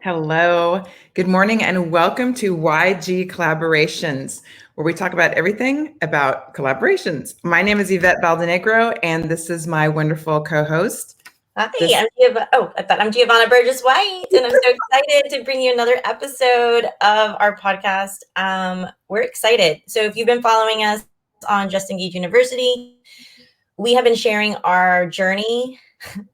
Hello, good morning, and welcome to YG Collaborations, where we talk about everything about collaborations. My name is Yvette Valdenegro, and this is my wonderful co-host. Hi, I'm Giovanna Burgess White, and I'm so excited to bring you another episode of our podcast. We're excited. So, if you've been following us on Just Engage University, we have been sharing our journey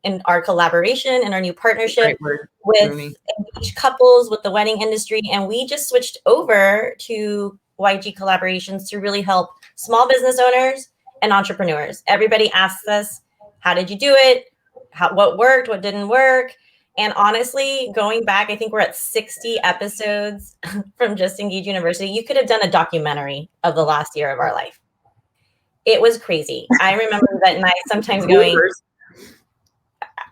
and our collaboration and our new partnership with engaged couples with the wedding industry. And we just switched over to YG Collaborations to really help small business owners and entrepreneurs. Everybody asks us, how did you do it? What worked, what didn't work? And honestly, going back, I think we're at 60 episodes from Just Engage University. You could have done a documentary of the last year of our life. It was crazy. I remember that night sometimes going,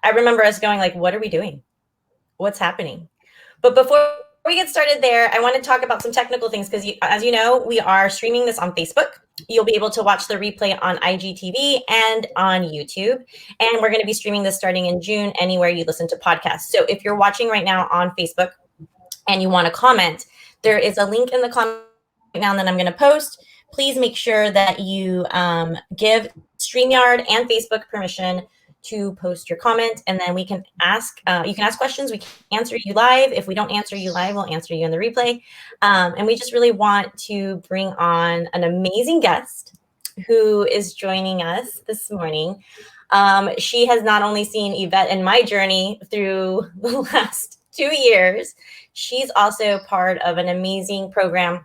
I remember us going like, what are we doing? What's happening? But before we get started there, I want to talk about some technical things because, as you know, we are streaming this on Facebook. You'll be able to watch the replay on IGTV and on YouTube. And we're going to be streaming this starting in June anywhere you listen to podcasts. So if you're watching right now on Facebook and you want to comment, there is a link in the comment right now that I'm going to post. Please make sure that you give StreamYard and Facebook permission to post your comment, and then we can ask, you can ask questions. We can answer you live. If we don't answer you live, we'll answer you in the replay. And we just really want to bring on an amazing guest who is joining us this morning. She has not only seen Yvette and my journey through the last 2 years, she's also part of an amazing program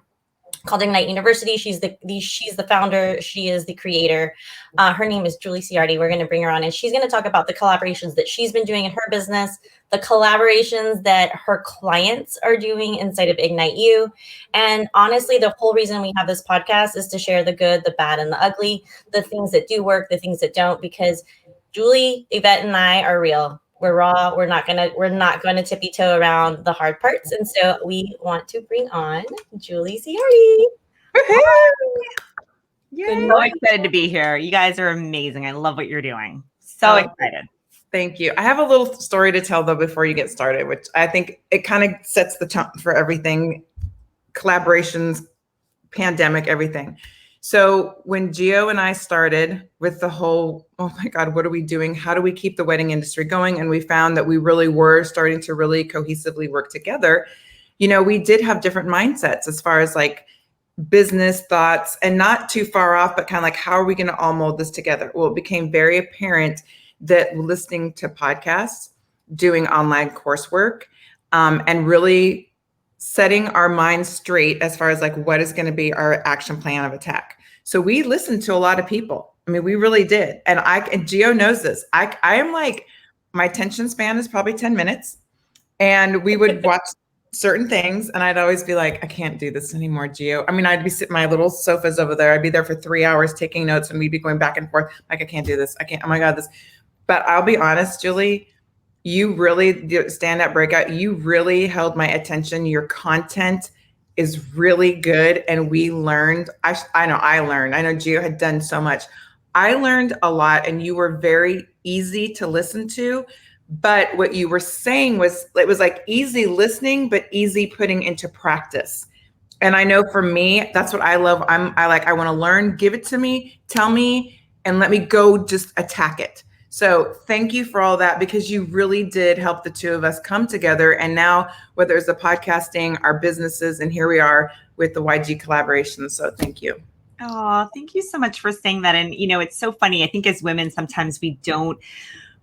called Ignite University. She's the founder. She is the creator. Her name is Julie Ciardi. We're going to bring her on, and she's going to talk about the collaborations that she's been doing in her business, the collaborations that her clients are doing inside of Ignite U. And honestly, the whole reason we have this podcast is to share the good, the bad, and the ugly, the things that do work, the things that don't, because Julie, Yvette, and I are real. We're raw. We're not gonna tippy toe around the hard parts. And so we want to bring on Julie Ciardi. I'm so excited to be here. You guys are amazing. I love what you're doing. So excited. Thank you. I have a little story to tell though before you get started, which I think it kind of sets the tone for everything, collaborations, pandemic, everything. So when Gio and I started with the whole, oh my God, what are we doing? How do we keep the wedding industry going? And we found that we really were starting to really cohesively work together. You know, we did have different mindsets as far as like business thoughts, and not too far off, but kind of like, how are we going to all mold this together? Well, it became very apparent that listening to podcasts, doing online coursework, and really setting our minds straight as far as like what is going to be our action plan of attack. So we listened to a lot of people. I mean, we really did. And Gio knows this. I am like, my attention span is probably 10 minutes. And we would watch certain things and I'd always be like, I can't do this anymore, Gio. I mean, I'd be sitting, my little sofas over there. I'd be there for 3 hours taking notes and we'd be going back and forth. Like, I can't do this. I can't, oh my God, this. But I'll be honest, Julie, you really, stand up breakout, you really held my attention. Your content is really good. And we learned, I know Gio had done so much. I learned a lot and you were very easy to listen to. But what you were saying was, it was like easy listening, but easy putting into practice. And I know for me, that's what I love. I want to learn, give it to me, tell me, and let me go just attack it. So thank you for all that, because you really did help the two of us come together. And now, whether it's the podcasting, our businesses, and here we are with the YG collaboration. So thank you. Oh, thank you so much for saying that. And, you know, it's so funny. I think as women, sometimes we don't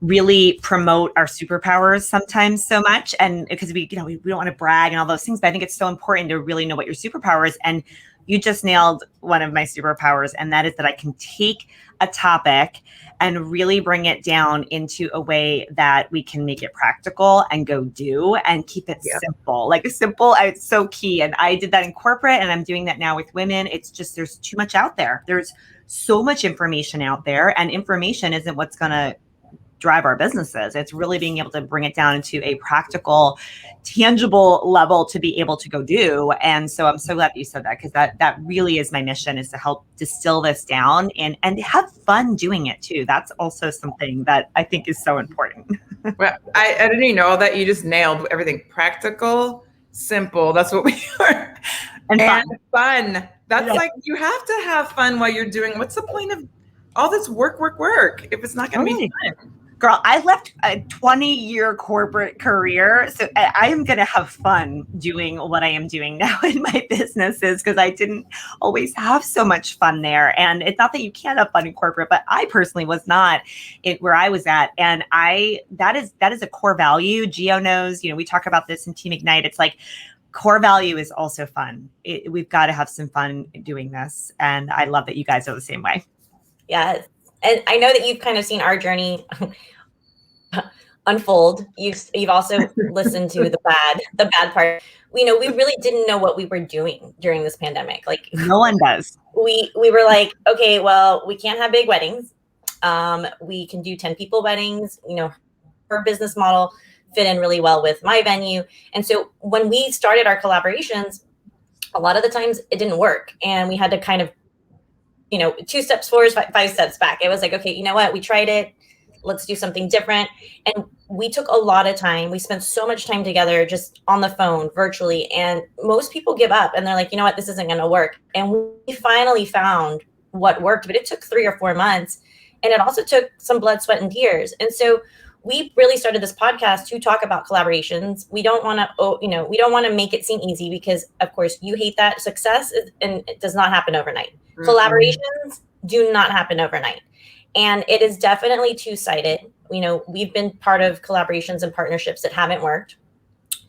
really promote our superpowers sometimes so much. And because we don't want to brag and all those things, but I think it's so important to really know what your superpower is. And you just nailed one of my superpowers. And that is that I can take a topic and really bring it down into a way that we can make it practical and go do and keep it simple. Like simple, it's so key. And I did that in corporate and I'm doing that now with women. It's just, there's too much out there. There's so much information out there, and information isn't what's going to drive our businesses. It's really being able to bring it down into a practical, tangible level to be able to go do. And so I'm so glad that you said that, because that really is my mission, is to help distill this down and have fun doing it too. That's also something that I think is so important. Well, I didn't even know that. You just nailed everything. Practical, simple. That's what we are. And fun. That's like, you have to have fun while you're doing. What's the point of all this work if it's not going to be fun? Girl, I left a 20-year corporate career, so I am going to have fun doing what I am doing now in my businesses, because I didn't always have so much fun there. And it's not that you can't have fun in corporate, but I personally was not where I was at. And that is a core value. Gio knows, we talk about this in Team Ignite. It's like, core value is also fun. We've got to have some fun doing this. And I love that you guys are the same way. Yes. And I know that you've kind of seen our journey unfold. You've also listened to the bad part. We really didn't know what we were doing during this pandemic. Like, no one does. We were like, okay, well, we can't have big weddings. We can do 10 people weddings. Her business model fit in really well with my venue. And so when we started our collaborations, a lot of the times it didn't work. And we had to kind of, 2 steps forward, 5 steps back. It was like, okay, you know what? We tried it. Let's do something different. And we took a lot of time. We spent so much time together, just on the phone, virtually. And most people give up and they're like, you know what? This isn't going to work. And we finally found what worked, but it took 3 or 4 months. And it also took some blood, sweat, and tears. And so we really started this podcast to talk about collaborations. We don't want to make it seem easy, because of course you hate that. Success and it does not happen overnight. Mm-hmm. Collaborations do not happen overnight. And it is definitely two-sided. We've been part of collaborations and partnerships that haven't worked.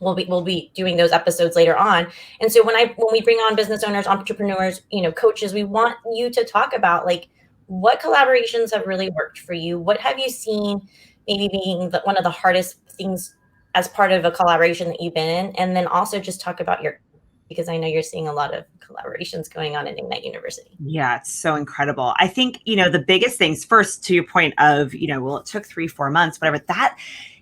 We'll be doing those episodes later on. And so when we bring on business owners, entrepreneurs, coaches, we want you to talk about, like, what collaborations have really worked for you? What have you seen maybe being one of the hardest things as part of a collaboration that you've been in? And then also just talk about because I know you're seeing a lot of collaborations going on in Ignite University. Yeah, it's so incredible. I think, the biggest things, first, to your point of, well, it took 3-4 months, whatever,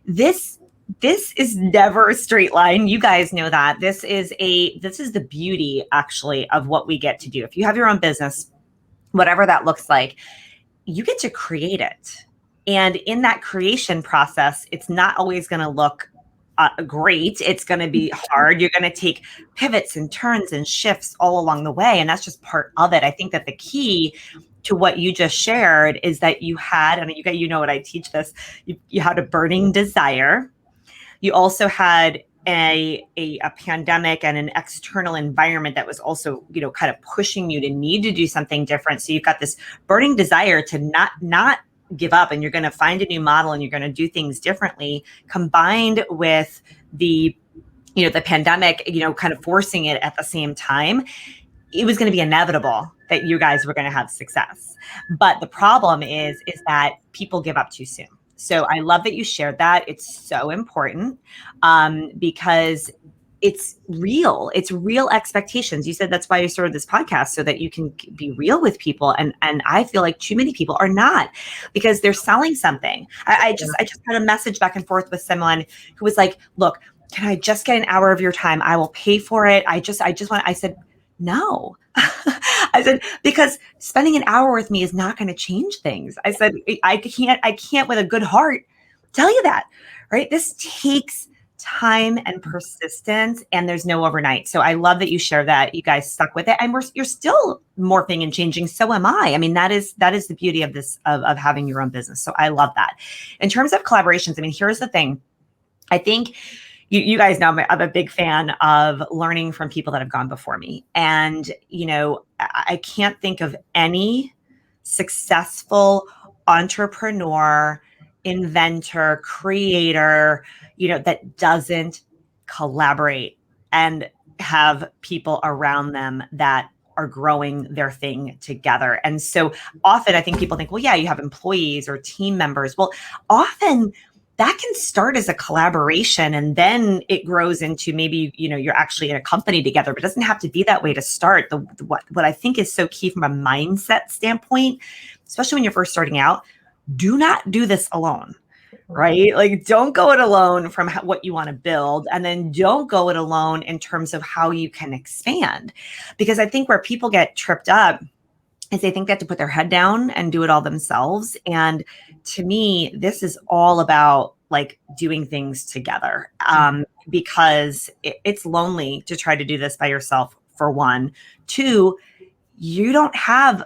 this is never a straight line. You guys know that. This is the beauty, actually, of what we get to do. If you have your own business, whatever that looks like, you get to create it. And in that creation process, it's not always going to look great. It's going to be hard. You're going to take pivots and turns and shifts all along the way. And that's just part of it. I think that the key to what you just shared is that you had, and you know what I teach this, you had a burning desire. You also had a pandemic and an external environment that was also, kind of pushing you to need to do something different. So you've got this burning desire to not give up, and you're going to find a new model and you're going to do things differently, combined with the pandemic, kind of forcing it at the same time. It was going to be inevitable that you guys were going to have success. But the problem is that people give up too soon. So I love that you shared that. It's so important because it's real. It's real expectations. You said that's why you started this podcast, so that you can be real with people. And I feel like too many people are not, because they're selling something. I just had a message back and forth with someone who was like, look, can I just get an hour of your time? I will pay for it. I said, no. I said, because spending an hour with me is not going to change things. I said, I can't with a good heart tell you that, right? This takes time and persistence, and there's no overnight. So I love that you share that. You guys stuck with it, and you're still morphing and changing. So am I. I mean, that is the beauty of this, of having your own business. So I love that. In terms of collaborations, I mean, here's the thing. I think you guys know I'm a big fan of learning from people that have gone before me. And, I can't think of any successful entrepreneur, inventor, creator, that doesn't collaborate and have people around them that are growing their thing together. And so often I think people think, well, yeah, you have employees or team members. Well, often that can start as a collaboration, and then it grows into maybe, you're actually in a company together, but it doesn't have to be that way to start. What I think is so key from a mindset standpoint, especially when you're first starting out, do not do this alone. right? Like, don't go it alone from what you want to build. And then don't go it alone in terms of how you can expand. Because I think where people get tripped up is they think they have to put their head down and do it all themselves. And to me, this is all about like doing things together, because it's lonely to try to do this by yourself, for one. Two, you don't have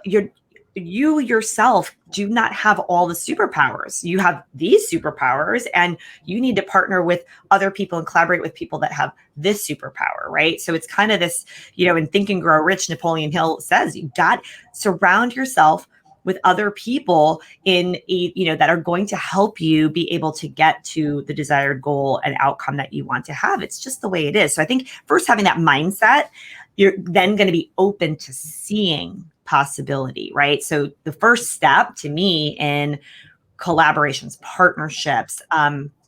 you yourself do not have all the superpowers. You have these superpowers, and you need to partner with other people and collaborate with people that have this superpower, right? So it's kind of this, in Think and Grow Rich, Napoleon Hill says, you got surround yourself with other people that are going to help you be able to get to the desired goal and outcome that you want to have. It's just the way it is. So I think first having that mindset, you're then going to be open to seeing possibility, right? So the first step to me in collaborations, partnerships,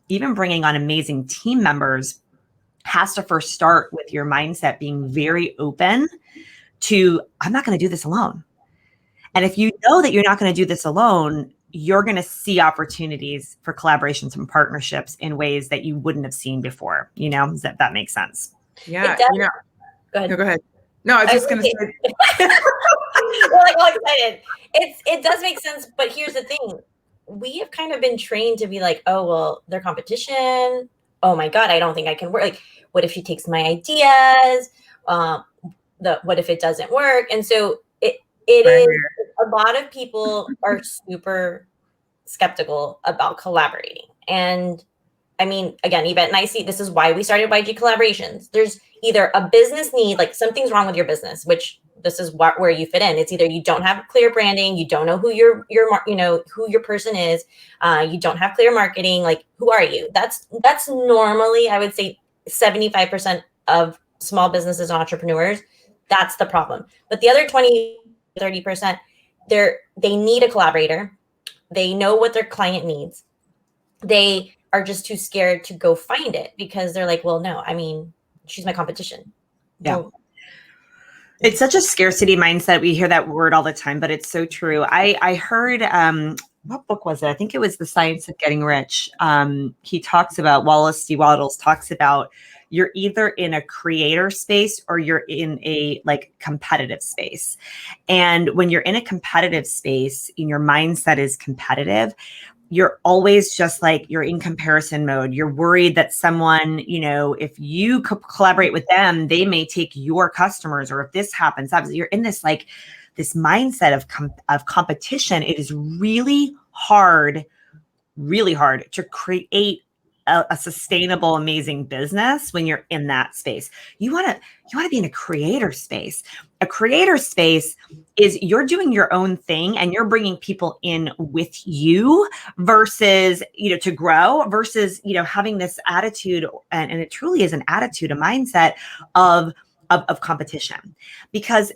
even bringing on amazing team members has to first start with your mindset being very open to, I'm not going to do this alone. And if you know that you're not going to do this alone, you're going to see opportunities for collaborations and partnerships in ways that you wouldn't have seen before. Does that make sense? Yeah. Go ahead. No, go ahead. No, I was just going to say. We're like all excited. It does make sense, but here's the thing: we have kind of been trained to be like, oh well, they're competition. Oh my god, I don't think I can work. Like, what if she takes my ideas? What if it doesn't work? And so it is. A lot of people are super skeptical about collaborating, and I mean, again, Yvette and I see this is why we started YG Collaborations. There's either a business need, like something's wrong with your business, which this is where you fit in. It's either you don't have clear branding, you don't know who who your person is, you don't have clear marketing. Like, who are you? That's normally, I would say, 75% of small businesses and entrepreneurs. That's the problem. But the other 20-30%, they need a collaborator. They know what their client needs. They are just too scared to go find it because they're like, well, no, I mean, she's my competition. Yeah. It's such a scarcity mindset. We hear that word all the time, but it's so true. I heard, what book was it? I think it was The Science of Getting Rich. He talks about, Wallace D. Wattles talks about, you're either in a creator space or you're in a competitive space. And when you're in a competitive space and your mindset is competitive, you're always just you're in comparison mode. You're worried that someone, if you collaborate with them, they may take your customers, or if this happens, you're in this this mindset of competition. It is really hard to create a sustainable, amazing business when you're in that space. You want to be in a creator space. A creator space is you're doing your own thing and you're bringing people in with you versus, to grow versus, having this attitude. And it truly is an attitude, a mindset of competition, because,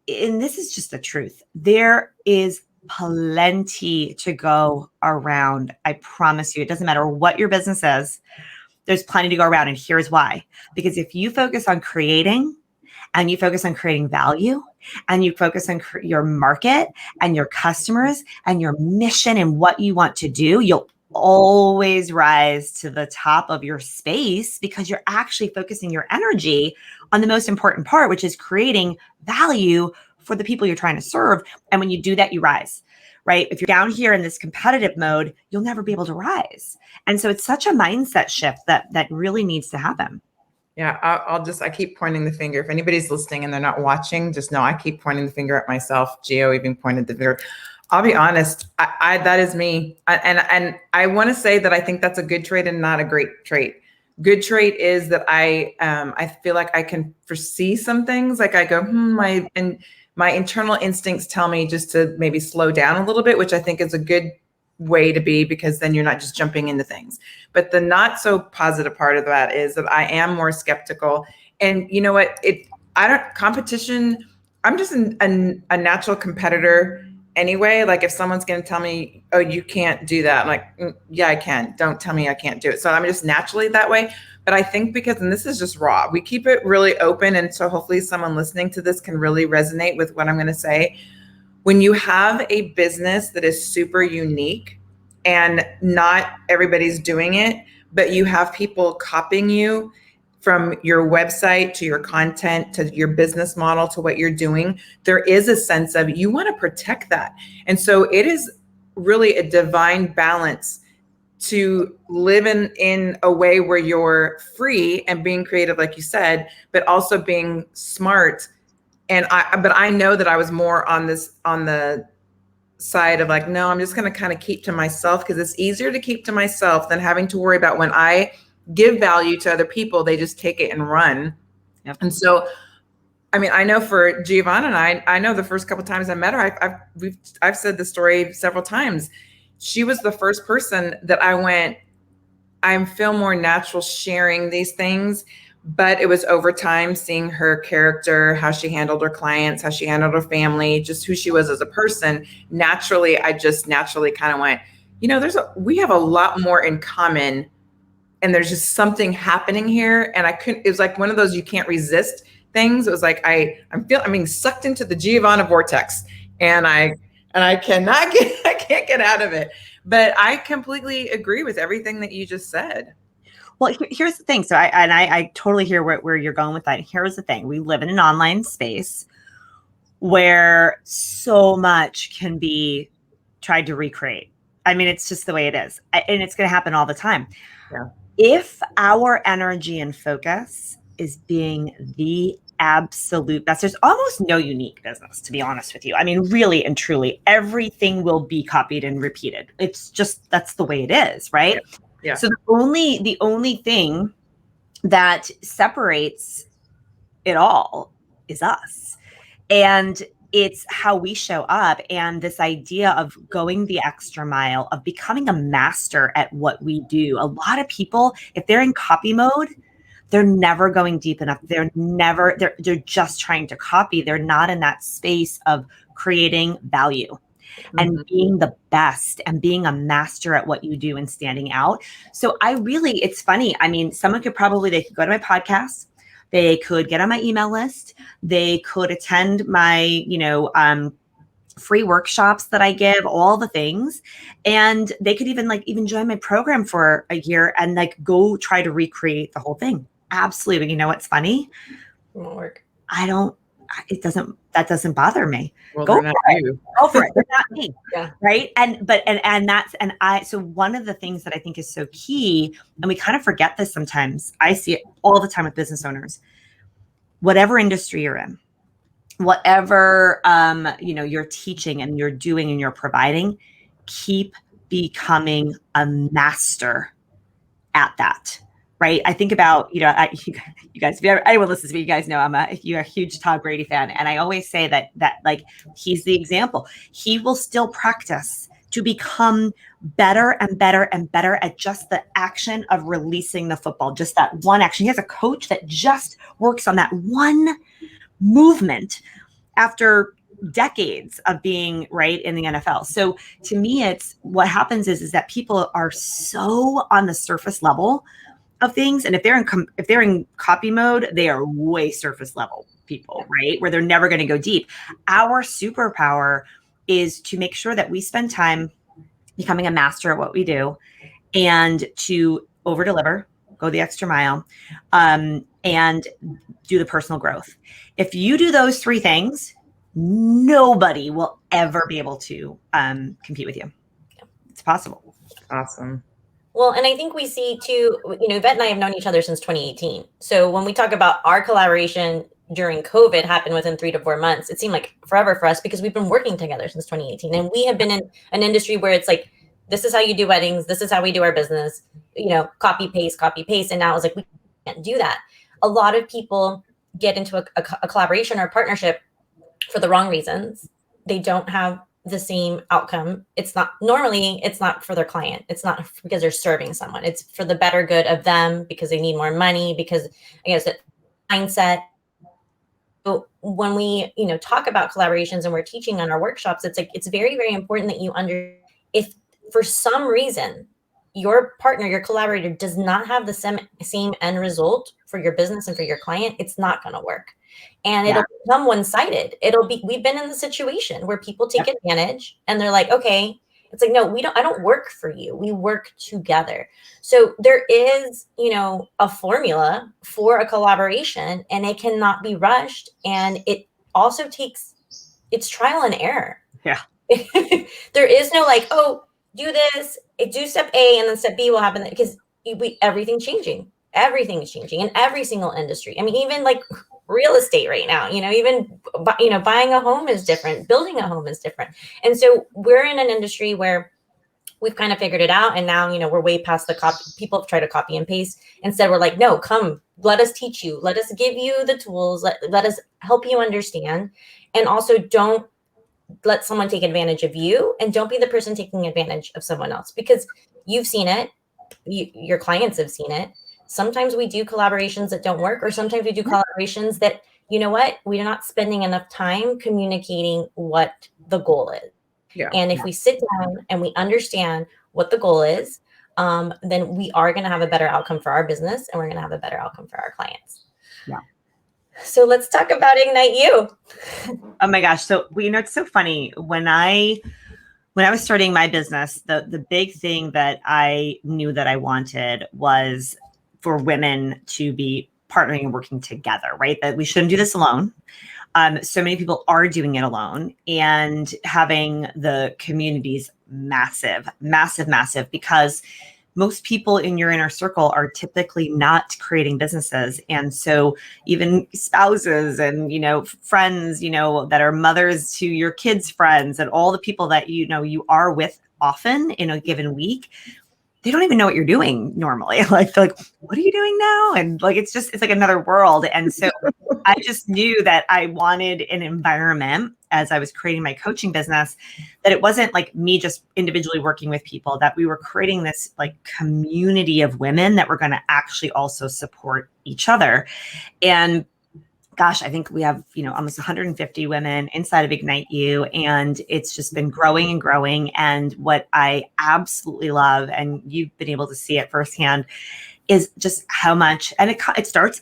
and this is just the truth, there is plenty to go around. I promise you, it doesn't matter what your business is, there's plenty to go around. And here's why. Because if you focus on creating and you focus on creating value and you focus on your market and your customers and your mission and what you want to do, you'll always rise to the top of your space because you're actually focusing your energy on the most important part, which is creating value for the people you're trying to serve. And when you do that, you rise, right? If you're down here in this competitive mode, you'll never be able to rise. And so it's such a mindset shift that really needs to happen. Yeah, I keep pointing the finger. If anybody's listening and they're not watching, just know I keep pointing the finger at myself. Gio even pointed the finger. I'll be honest, I that is me. And I want to say that I think that's a good trait and not a great trait. Good trait is that I feel like I can foresee some things. Like I go, my internal instincts tell me just to maybe slow down a little bit, which I think is a good way to be, because then you're not just jumping into things. But the not so positive part of that is that I am more skeptical. And you know what? Competition, I'm just a natural competitor anyway. Like if someone's going to tell me, oh, you can't do that, I'm like, yeah, I can. Don't tell me I can't do it. So I'm just naturally that way. But I think because, and this is just raw, we keep it really open. And so hopefully someone listening to this can really resonate with what I'm going to say. When you have a business that is super unique, and not everybody's doing it, but you have people copying you from your website to your content to your business model to what you're doing, there is a sense of you want to protect that. And so it is really a divine balance to live in a way where you're free and being creative, like you said, but also being smart. But I know that I was more on the side of like, no, I'm just going to kind of keep to myself, because it's easier to keep to myself than having to worry about when I give value to other people, they just take it and run. Yep. And so, I mean, I know for Giovanna and I know the first couple of times I met her, I've said the story several times. She was the first person that I feel more natural sharing these things, but it was over time seeing her character, how she handled her clients, how she handled her family, just who she was as a person. Naturally, I just naturally kind of went, we have a lot more in common, and there's just something happening here. And it was like one of those, you can't resist things. It was like, I'm being sucked into the Giovanna vortex, and I can't get out of it. But I completely agree with everything that you just said. Well, here's the thing. So I totally hear where you're going with that. Here's the thing. We live in an online space where so much can be tried to recreate. I mean, it's just the way it is. And it's going to happen all the time. Yeah. If our energy and focus is being the absolute best, there's almost no unique business, to be honest with you. I mean, really and truly, everything will be copied and repeated. It's just, that's the way it is, right? Yeah. So the only thing that separates it all is us. And it's how we show up, and this idea of going the extra mile, of becoming a master at what we do. A lot of people, if they're in copy mode, they're never going deep enough. They're just trying to copy. They're not in that space of creating value and being the best and being a master at what you do and standing out. So it's funny. I mean, they could go to my podcast. They could get on my email list. They could attend my, free workshops that I give, all the things. And they could even join my program for a year and go try to recreate the whole thing. Absolutely. You know what's funny? It won't work. That doesn't bother me. Well, Go they're not you. Go for it. They're not me. Yeah. Right. So one of the things that I think is so key, and we kind of forget this sometimes, I see it all the time with business owners, whatever industry you're in, whatever, you're teaching and you're doing and you're providing, keep becoming a master at that. Right. I think about, you guys, if anyone listens to me, you guys know you're a huge Tom Brady fan. And I always say that he's the example. He will still practice to become better and better and better at just the action of releasing the football, just that one action. He has a coach that just works on that one movement after decades of being right in the NFL. So to me, it's what happens is that people are so on the surface level of things. And if they're in copy mode, they are way surface level people, right? Where they're never going to go deep. Our superpower is to make sure that we spend time becoming a master at what we do, and to over deliver, go the extra mile, and do the personal growth. If you do those three things, nobody will ever be able to compete with you. It's possible. Awesome. Well, and I think we see too, Yvette and I have known each other since 2018. So when we talk about our collaboration during COVID happened within 3 to 4 months, it seemed like forever for us because we've been working together since 2018. And we have been in an industry where it's like, this is how you do weddings. This is how we do our business, copy, paste. And now it's like, we can't do that. A lot of people get into a collaboration or a partnership for the wrong reasons. They don't have the same outcome. It's not for their client. It's not because they're serving someone. It's for the better good of them, because they need more money, because I guess that mindset. So when we, talk about collaborations and we're teaching on our workshops, it's like, it's very, very important that if for some reason your partner, your collaborator does not have the same end result for your business and for your client, it's not going to work. And it'll become one-sided. We've been in the situation where people take advantage and they're like, okay, It's like, no, I don't work for you. We work together. So there is, a formula for a collaboration, and it cannot be rushed. And it also it's trial and error. Yeah. There is no like, oh, do this, do step A, and then step B will happen, because everything's changing. Everything is changing in every single industry. I mean, even like real estate right now, even, buying a home is different. Building a home is different. And so we're in an industry where we've kind of figured it out. And now, we're way past the copy. People have tried to copy and paste. Instead, we're like, no, come, let us teach you. Let us give you the tools. Let us help you understand. And also, don't let someone take advantage of you, and don't be the person taking advantage of someone else, because you've seen it. Your clients have seen it. Sometimes we do collaborations that don't work, or sometimes we do collaborations that, we're not spending enough time communicating what the goal is. Yeah. And if we sit down and we understand what the goal is, then we are going to have a better outcome for our business, and we're going to have a better outcome for our clients. Yeah. So let's talk about Ignite You. Oh my gosh. So, it's so funny. When I was starting my business, the big thing that I knew that I wanted was for women to be partnering and working together, right? That we shouldn't do this alone. So many people are doing it alone, and having the communities massive, because most people in your inner circle are typically not creating businesses. And so even spouses and, friends, that are mothers to your kids' friends, and all the people that, you are with often in a given week, they don't even know what you're doing normally. Like, they're like, what are you doing now? And like, it's like another world. And so I just knew that I wanted an environment, as I was creating my coaching business, that it wasn't like me just individually working with people, that we were creating this like community of women that were going to actually also support each other. And gosh, I think we have, almost 150 women inside of Ignite You, and it's just been growing and growing. And what I absolutely love, and you've been able to see it firsthand, is just how much, and it starts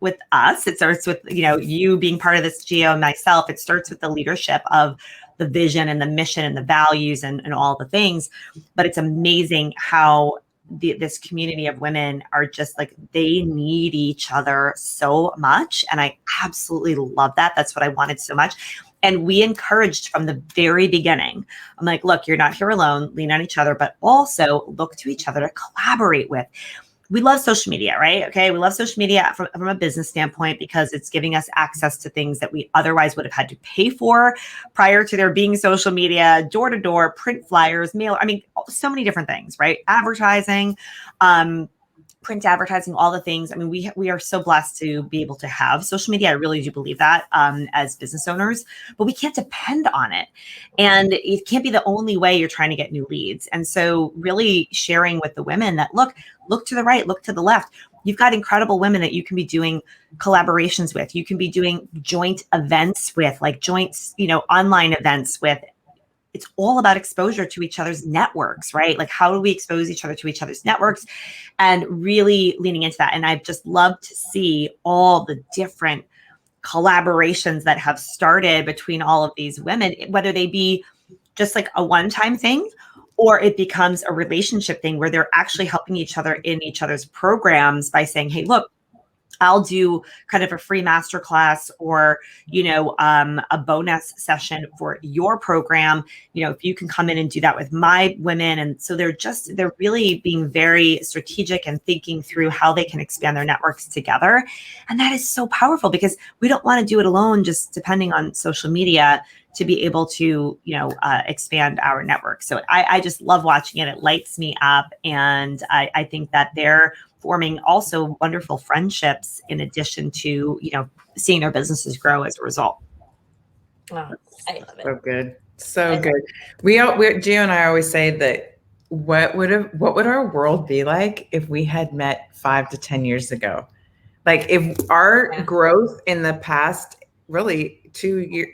with us. It starts with, you being part of this, Gio, and myself. It starts with the leadership of the vision and the mission and the values and all the things. But it's amazing how this community of women are just like, they need each other so much. And I absolutely love that. That's what I wanted so much. And we encouraged from the very beginning. I'm like, look, you're not here alone, lean on each other, but also look to each other to collaborate with. We love social media, right? Okay. We love social media from a business standpoint, because it's giving us access to things that we otherwise would have had to pay for prior to there being social media, door to door, print flyers, mail. I mean, so many different things, right? Advertising, print advertising, all the things. I mean, we are so blessed to be able to have social media. I really do believe that as business owners, but we can't depend on it. And it can't be the only way you're trying to get new leads. And so really sharing with the women that, look to the right, look to the left. You've got incredible women that you can be doing collaborations with. You can be doing joint events with, like joint, online events with. It's all about exposure to each other's networks, right? Like, how do we expose each other to each other's networks, and really leaning into that. And I've just loved to see all the different collaborations that have started between all of these women, whether they be just like a one-time thing, or it becomes a relationship thing where they're actually helping each other in each other's programs by saying, hey, look, I'll do kind of a free masterclass, or, a bonus session for your program. If you can come in and do that with my women. And so they're really being very strategic and thinking through how they can expand their networks together. And that is so powerful, because we don't want to do it alone, just depending on social media to be able to, expand our network. So I just love watching it. It lights me up. And I think that they're forming also wonderful friendships, in addition to, seeing their businesses grow as a result. Oh, I love it. So good. So good. Gio and I always say that what would our world be like if we had met 5 to 10 years ago? Like, if our growth in the past, really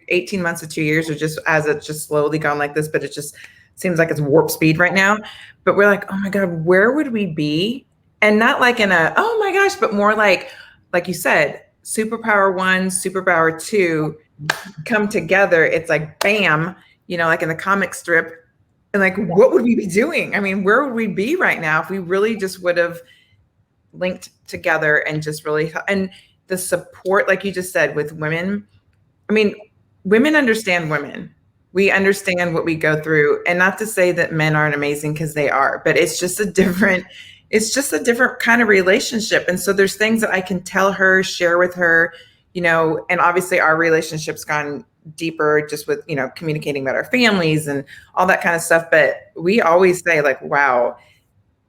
18 months to 2 years, or just as it's just slowly gone like this, but it just seems like it's warp speed right now. But we're like, oh my God, where would we be? And not like in a, oh my gosh, but more like you said, superpower 1, superpower 2 come together. It's like, bam, like in the comic strip, and like, what would we be doing? I mean, where would we be right now if we really just would have linked together and just really, and the support, like you just said, with women. I mean, women understand women. We understand what we go through, and not to say that men aren't amazing, because they are, but it's just a different kind of relationship. And so there's things that I can tell her, share with her, and obviously our relationship's gone deeper just with, communicating about our families and all that kind of stuff. But we always say, like, wow,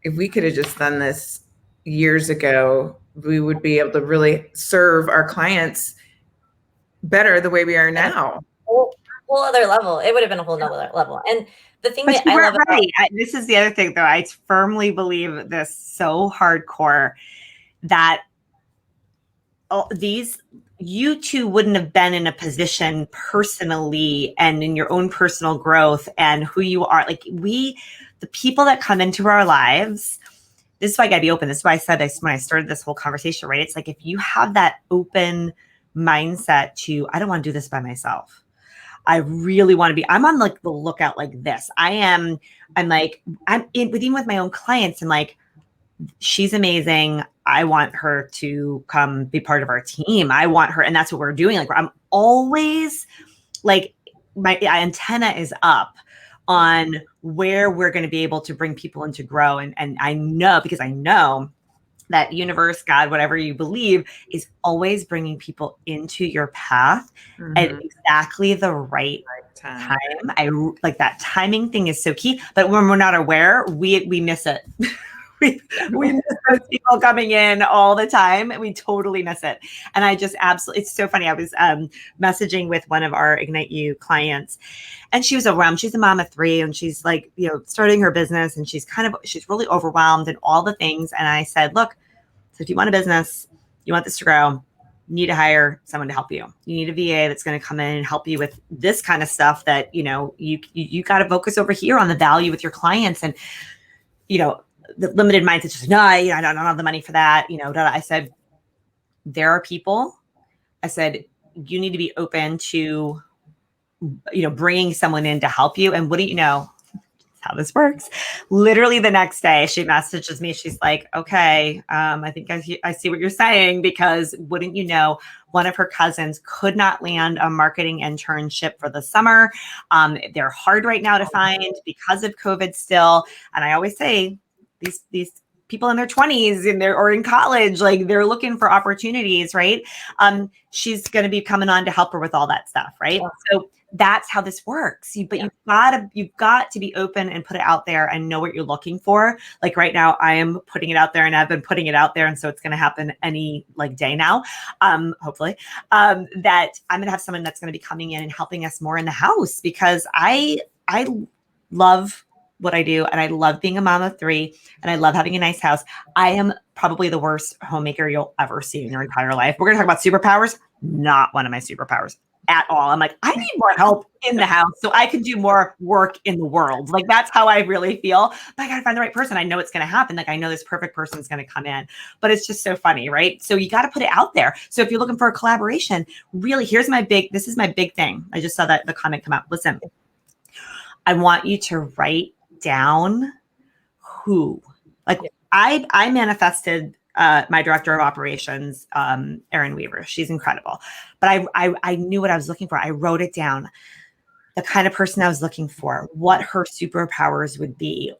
if we could have just done this years ago, we would be able to really serve our clients better the way we are now. Whole other level. It would have been a whole nother level. And the thing But that you I weren't love ready. This is the other thing, though. I firmly believe this so hardcore that you two wouldn't have been in a position personally and in your own personal growth and who you are. Like the people that come into our lives, this is why I gotta be open. This is why I said when I started this whole conversation, right? It's like, if you have that open mindset to, I don't want to do this by myself. I really want to be, I'm on like the lookout like this. I'm even with my own clients, and like, she's amazing. I want her to come be part of our team. I want her. And that's what we're doing. Like, I'm always like, my antenna is up on where we're going to be able to bring people in to grow. And I know, because I know that universe, God, whatever you believe, is always bringing people into your path at exactly the right time. I like that timing thing is so key, but when we're not aware, we miss it. we miss those people coming in all the time, and we totally miss it. And I just absolutely, it's so funny. I was messaging with one of our Ignite You clients, and she was overwhelmed. She's a mom of 3, and she's like, starting her business, and she's really overwhelmed and all the things. And I said, look, so if you want a business, you want this to grow, you need to hire someone to help you. You need a VA that's going to come in and help you with this kind of stuff that, you got to focus over here on the value with your clients. And, the limited mindset, just, no, I don't have the money for that. I said, there are people, I said, you need to be open to, bringing someone in to help you. And wouldn't you know how this works? Literally the next day, she messages me. She's like, okay, I think I see what you're saying, because wouldn't you know, one of her cousins could not land a marketing internship for the summer. They're hard right now to find because of COVID still. And I always say, these people in their 20s or in college, like, they're looking for opportunities, right? She's going to be coming on to help her with all that stuff, right? Yeah. So that's how this works. You've got to be open and put it out there and know what you're looking for. Like right now, I am putting it out there, and I've been putting it out there, and so it's going to happen any day now. Hopefully, that I'm going to have someone that's going to be coming in and helping us more in the house, because I love what I do, and I love being a mom of 3, and I love having a nice house. I am probably the worst homemaker you'll ever see in your entire life. We're going to talk about superpowers. Not one of my superpowers at all. I'm like, I need more help in the house so I can do more work in the world. Like, that's how I really feel. But I got to find the right person. I know it's going to happen. Like, I know this perfect person is going to come in, but it's just so funny, right? So you got to put it out there. So if you're looking for a collaboration, really, this is my big thing. I just saw that the comment come up. Listen, I want you to write down who, like, I manifested my director of operations, Erin Weaver. She's incredible. But I knew what I was looking for. I wrote it down, the kind of person I was looking for, what her superpowers would be,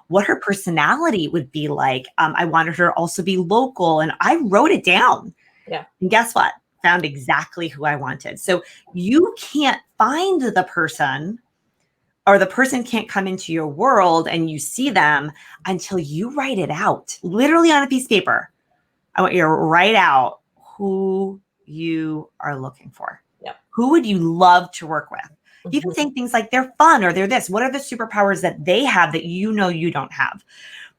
what her personality would be like. I wanted her to also be local, and I wrote it down. Yeah. And guess what? Found exactly who I wanted. So you can't find the person, or the person can't come into your world and you see them until you write it out, literally on a piece of paper. I want you to write out who you are looking for. Yep. Who would you love to work with? Mm-hmm. You can think things like they're fun, or they're this. What are the superpowers that they have that you don't have?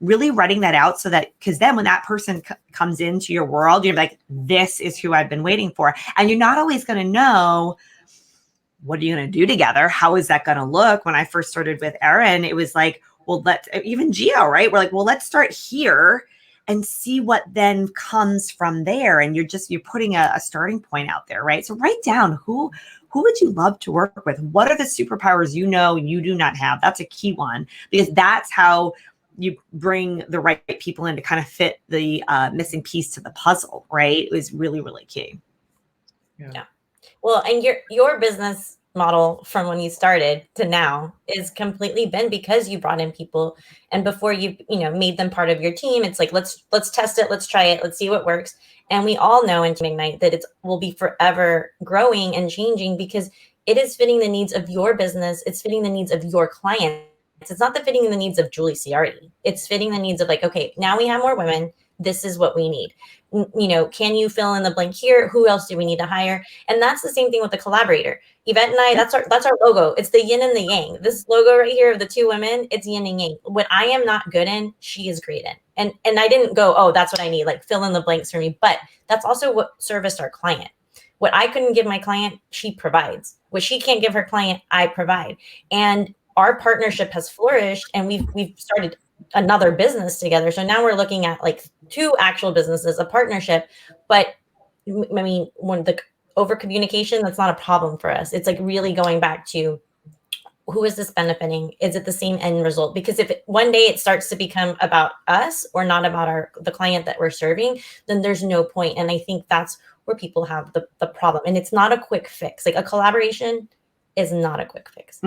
Really writing that out, so that, because then when that person comes into your world, you're like, this is who I've been waiting for. And you're not always going to know, what are you going to do together? How is that going to look? When I first started with Erin, it was like, well, even Gio, right? We're like, well, let's start here. and see what then comes from there. And you're putting a starting point out there, right? So write down who would you love to work with? What are the superpowers you do not have? That's a key one, because that's how you bring the right people in to kind of fit the missing piece to the puzzle, right? It was really, really key. Yeah. Well, and your business model from when you started to now is completely been because you brought in people, and before you made them part of your team, it's like, let's test it, let's try it, let's see what works. And we all know in Team Ignite that it will be forever growing and changing, because it is fitting the needs of your business. It's fitting the needs of your clients. It's not fitting the needs of Julie Ciardi. It's fitting the needs of like, okay, now we have more women. This is what we need. Can you fill in the blank here? Who else do we need to hire? And that's the same thing with the collaborator. Yvette and I, that's our logo. It's the yin and the yang. This logo right here of the two women, it's yin and yang. What I am not good in, she is great in. And I didn't go, oh, that's what I need, like fill in the blanks for me. But that's also what serviced our client. What I couldn't give my client, she provides. What she can't give her client, I provide. And our partnership has flourished, and we've started another business together. So now we're looking at like 2 actual businesses, a partnership. But I mean, when the over communication, that's not a problem for us. It's like really going back to, who is this benefiting? Is it the same end result? Because if one day it starts to become about us or not about the client that we're serving, then there's no point. And I think that's where people have the problem. And it's not a quick fix. Like a collaboration is not a quick fix.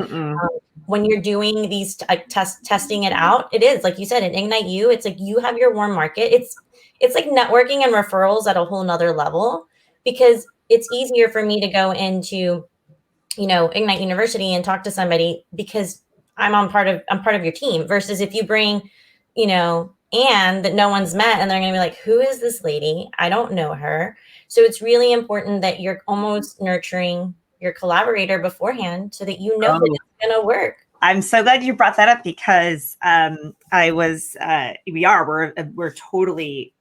When you're doing these testing it out, it is like you said, in Ignite You, it's like you have your warm market. It's like networking and referrals at a whole nother level, because it's easier for me to go into, Ignite University and talk to somebody because I'm part of your team, versus if you bring, Anne that no one's met, and they're going to be like, who is this lady? I don't know her. So it's really important that you're almost nurturing your collaborator beforehand so that that it's going to work. I'm so glad you brought that up, because we're totally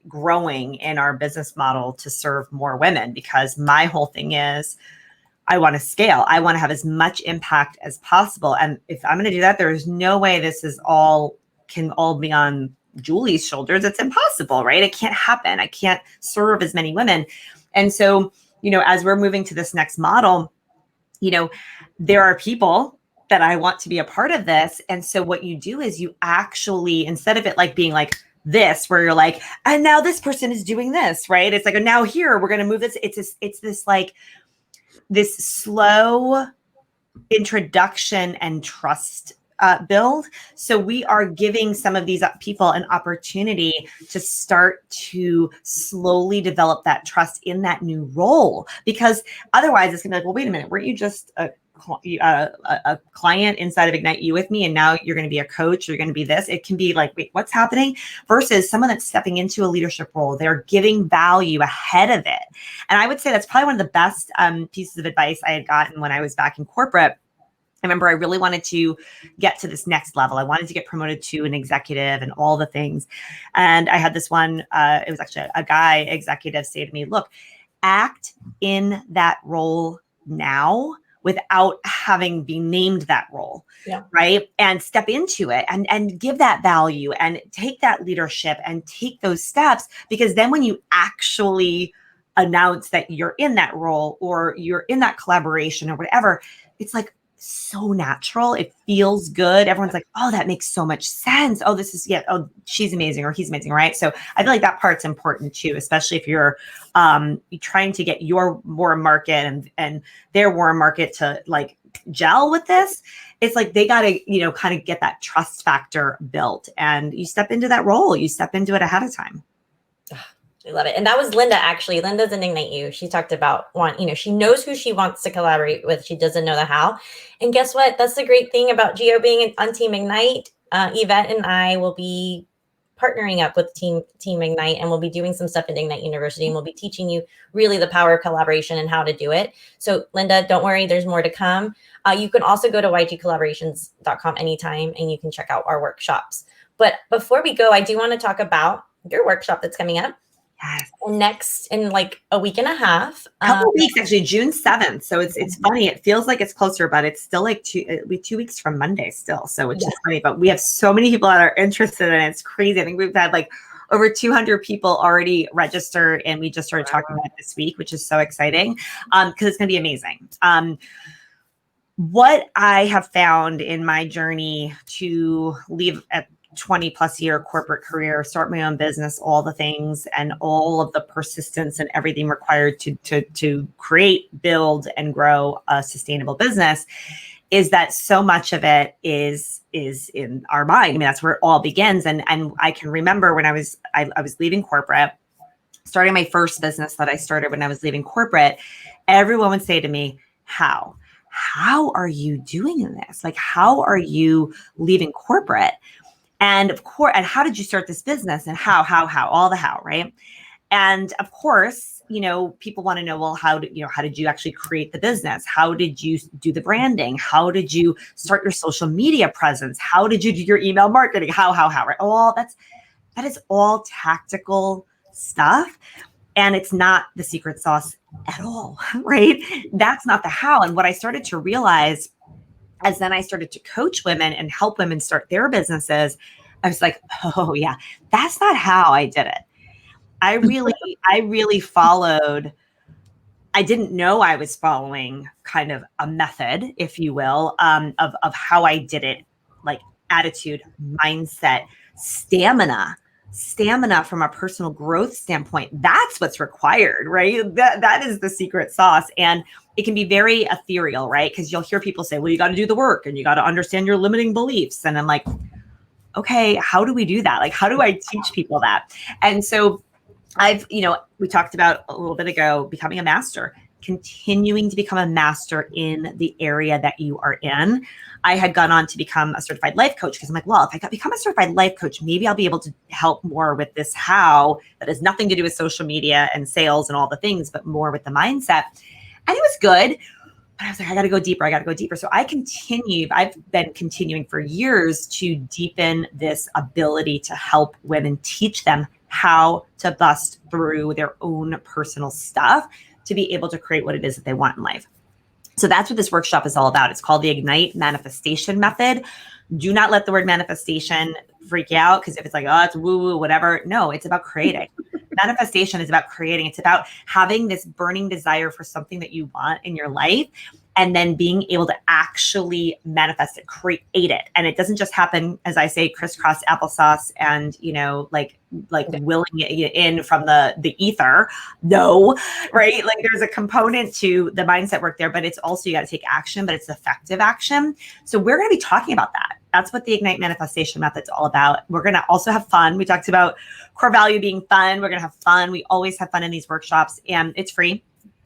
growing in our business model to serve more women, because my whole thing is I want to scale. I want to have as much impact as possible. And if I'm going to do that, there is no way this can all be on Julie's shoulders. It's impossible, right? It can't happen. I can't serve as many women. And so, as we're moving to this next model, there are people that I want to be a part of this. And so what you do is you actually, instead of it like being like this, where you're like, and now this person is doing this, right? It's like, and now here, we're going to move this. It's this like this slow introduction and trust build. So we are giving some of these people an opportunity to start to slowly develop that trust in that new role, because otherwise it's gonna be like, well, wait a minute, weren't you just a client inside of Ignite You with me, and now you're going to be a coach, you're going to be this? It can be like, wait, what's happening? Versus someone that's stepping into a leadership role, they're giving value ahead of it. And I would say that's probably one of the best pieces of advice I had gotten when I was back in corporate. I remember I really wanted to get to this next level. I wanted to get promoted to an executive and all the things. And I had this one, it was actually a guy executive say to me, look, act in that role now without having been named that role, right? And step into it and give that value and take that leadership and take those steps, because then when you actually announce that you're in that role or you're in that collaboration or whatever, it's like so natural. It feels good. Everyone's like, oh, that makes so much sense. Oh, this is, oh, she's amazing or he's amazing, right? So I feel like that part's important too, especially if you're trying to get your warm market and their warm market to like gel with this. It's like they got to, kind of get that trust factor built, and you step into that role. You step into it ahead of time. I love it. And that was Linda, actually. Linda's in Ignite You. She talked about she knows who she wants to collaborate with. She doesn't know the how. And guess what? That's the great thing about Gio being on Team Ignite. Yvette and I will be partnering up with Team Ignite, and we'll be doing some stuff at Ignite University, and we'll be teaching you really the power of collaboration and how to do it. So Linda, don't worry, there's more to come. You can also go to ygcollaborations.com anytime, and you can check out our workshops. But before we go, I do want to talk about your workshop that's coming up. Yes. Next in like a week and a half. Couple weeks, actually, June 7th. So it's funny. It feels like it's closer, but it's still like 2 weeks from Monday still. So it's just funny. But we have so many people that are interested in it. It's crazy. I think we've had like over 200 people already registered, and we just started talking about it this week, which is so exciting because it's going to be amazing. What I have found in my journey to leave a 20 plus year corporate career, start my own business, all the things and all of the persistence and everything required to create, build, and grow a sustainable business is that so much of it is in our mind. I mean, that's where it all begins. And I can remember when I was leaving corporate, starting my first business that I started when I was leaving corporate, everyone would say to me, how are you doing this? Like, how are you leaving corporate? And of course, and how did you start this business? And how, all the how, right? And of course, you know, people want to know, well, how did you actually create the business? How did you do the branding? How did you start your social media presence? How did you do your email marketing? How, right? All that is all tactical stuff. And it's not the secret sauce at all, right? That's not the how. And what I started to realize as then I started to coach women and help women start their businesses, I was like, oh yeah, that's not how I did it. I really followed. I didn't know I was following kind of a method, if you will, of how I did it, like attitude, mindset, stamina from a personal growth standpoint. That's what's required, right? That is the secret sauce. And it can be very ethereal, right? Because you'll hear people say, well, you got to do the work and you got to understand your limiting beliefs. And I'm like, okay, how do we do that? Like, how do I teach people that? And so we talked about a little bit ago, becoming a master, continuing to become a master in the area that you are in. I had gone on to become a certified life coach because I'm like, well, if I become a certified life coach, maybe I'll be able to help more with this how that has nothing to do with social media and sales and all the things, but more with the mindset. And it was good. But I was like, I got to go deeper. So I've been continuing for years to deepen this ability to help women, teach them how to bust through their own personal stuff to be able to create what it is that they want in life. So that's what this workshop is all about. It's called the Ignite Manifestation Method. Do not let the word manifestation freak you out, because if it's like, oh, it's woo-woo, whatever. No, it's about creating. Manifestation is about creating. It's about having this burning desire for something that you want in your life, and then being able to actually manifest it, create it. And it doesn't just happen, as I say, crisscross applesauce and, like willing it in from the ether. No, right? Like there's a component to the mindset work there, but it's also, you got to take action, but it's effective action. So we're going to be talking about that. That's what the Ignite Manifestation Method's all about. We're going to also have fun. We talked about core value being fun. We're going to have fun. We always have fun in these workshops, and it's free.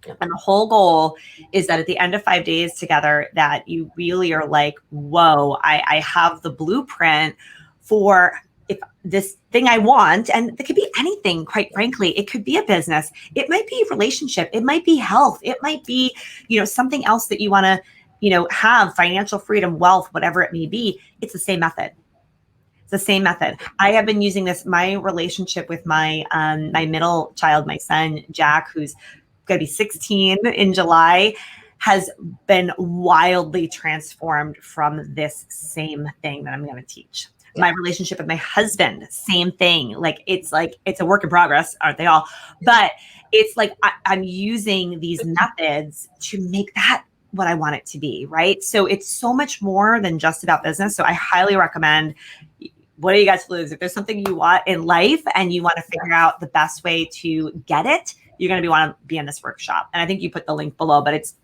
And the whole goal is that at the end of 5 days together, that you really are like, whoa, I have the blueprint for if this thing I want, and it could be anything, quite frankly. It could be a business. It might be a relationship. It might be health. It might be, something else that you want to, have, financial freedom, wealth, whatever it may be. It's the same method. The same method. I have been using this. My relationship with my middle child, my son, Jack, who's going to be 16 in July, has been wildly transformed from this same thing that I'm going to teach. My relationship with my husband, same thing. It's a work in progress, aren't they all? But it's like I'm using these methods to make that what I want it to be, right? So it's so much more than just about business. So I highly recommend. What do you guys lose? If there's something you want in life and you want to figure out the best way to get it, you're going to want to be in this workshop. And I think you put the link below, but it's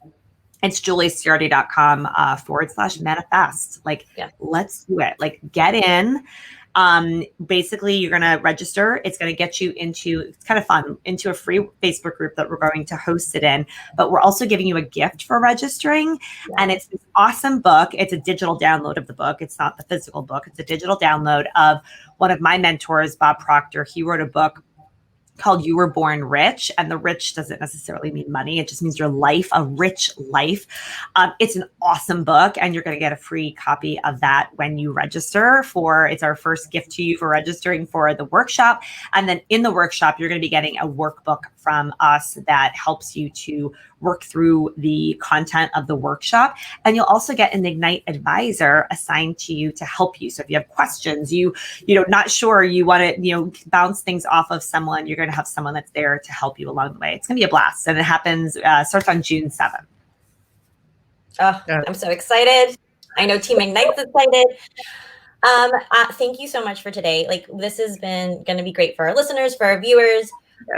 julieciardi.com/manifest. Let's do it. Get in. Basically, you're going to register. It's going to get you it's kind of fun, into a free Facebook group that we're going to host it in. But we're also giving you a gift for registering. Yeah. And it's this awesome book. It's a digital download of the book. It's not the physical book. It's a digital download of one of my mentors, Bob Proctor. He wrote a book called You Were Born Rich. And the rich doesn't necessarily mean money. It just means your life, a rich life. It's an awesome book, and you're going to get a free copy of that when you register it's our first gift to you for registering for the workshop. And then in the workshop, you're going to be getting a workbook from us that helps you to work through the content of the workshop. And you'll also get an Ignite advisor assigned to you to help you. So if you have questions, not sure, you want to, bounce things off of someone, you're going to have someone that's there to help you along the way. It's going to be a blast. And it starts on June 7th. Oh, I'm so excited. I know Team Ignite's excited. Thank you so much for today. Like, this has been going to be great for our listeners, for our viewers.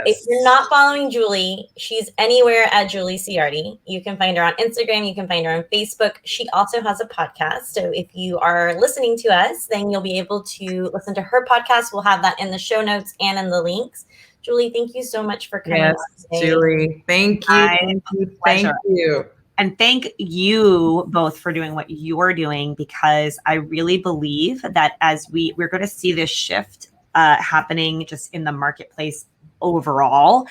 Yes. If you're not following Julie, she's anywhere at Julie Ciardi. You can find her on Instagram. You can find her on Facebook. She also has a podcast. So if you are listening to us, then you'll be able to listen to her podcast. We'll have that in the show notes and in the links. Julie, thank you so much for coming. Yes, Julie. Thank you. Thank you. And thank you both for doing what you're doing, because I really believe that as we're going to see this shift happening just in the marketplace overall,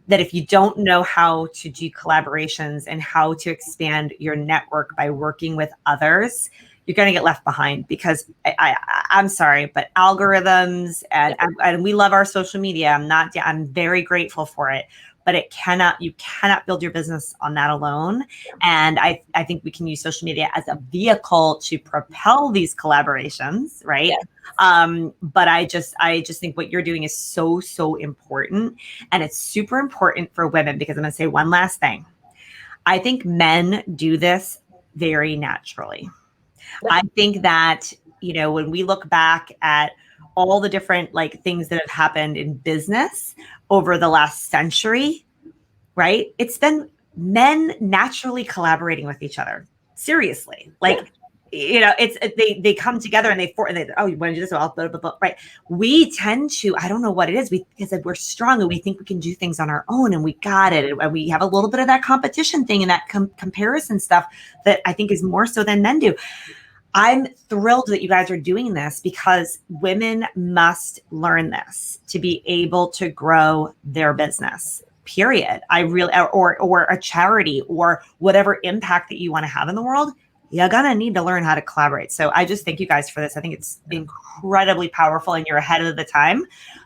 that if you don't know how to do collaborations and how to expand your network by working with others, you're going to get left behind. Because I'm sorry, but algorithms and we love our social media. I'm very grateful for it, but you cannot build your business on that alone. And I think we can use social media as a vehicle to propel these collaborations, right? Yeah. But I just think what you're doing is so, so important. And it's super important for women, because I'm going to say one last thing. I think men do this very naturally. I think that, when we look back at all the different things that have happened in business over the last century, right? It's been men naturally collaborating with each other. Seriously. They come together and you want to do this? Blah, blah, blah, blah, right. We tend to, I don't know what it is, because we're strong and we think we can do things on our own and we got it. And we have a little bit of that competition thing and that comparison stuff that I think is more so than men do. I'm thrilled that you guys are doing this, because women must learn this to be able to grow their business, period. Or a charity, or whatever impact that you want to have in the world. You're going to need to learn how to collaborate. So I just thank you guys for this. I think it's incredibly powerful, and you're ahead of the time,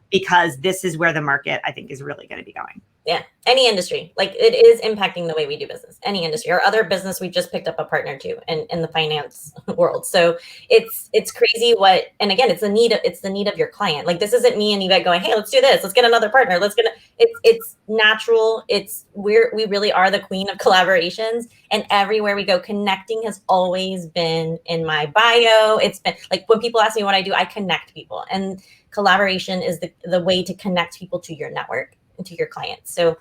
because this is where the market, I think, is really going to be going. Yeah. Any industry, it is impacting the way we do business, any industry. Our other business, we just picked up a partner too in the finance world. So it's crazy and again, it's the need of your client. This isn't me and Yvette going, hey, let's do this. Let's get another partner. It's natural. We really are the queen of collaborations, and everywhere we go, connecting has always been in my bio. It's been when people ask me what I do, I connect people, and collaboration is the way to connect people to your network, to your clients. So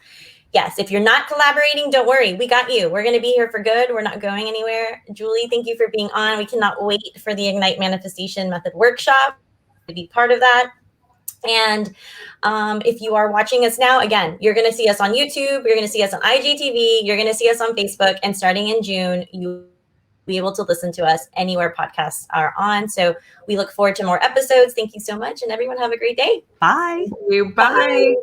yes, if you're not collaborating, don't worry. We got you. We're going to be here for good. We're not going anywhere. Julie, thank you for being on. We cannot wait for the Ignite Manifestation Method workshop to be part of that. And if you are watching us now, again, you're going to see us on YouTube. You're going to see us on IGTV. You're going to see us on Facebook. And starting in June, you'll be able to listen to us anywhere podcasts are on. So we look forward to more episodes. Thank you so much. And everyone have a great day. Bye. Bye.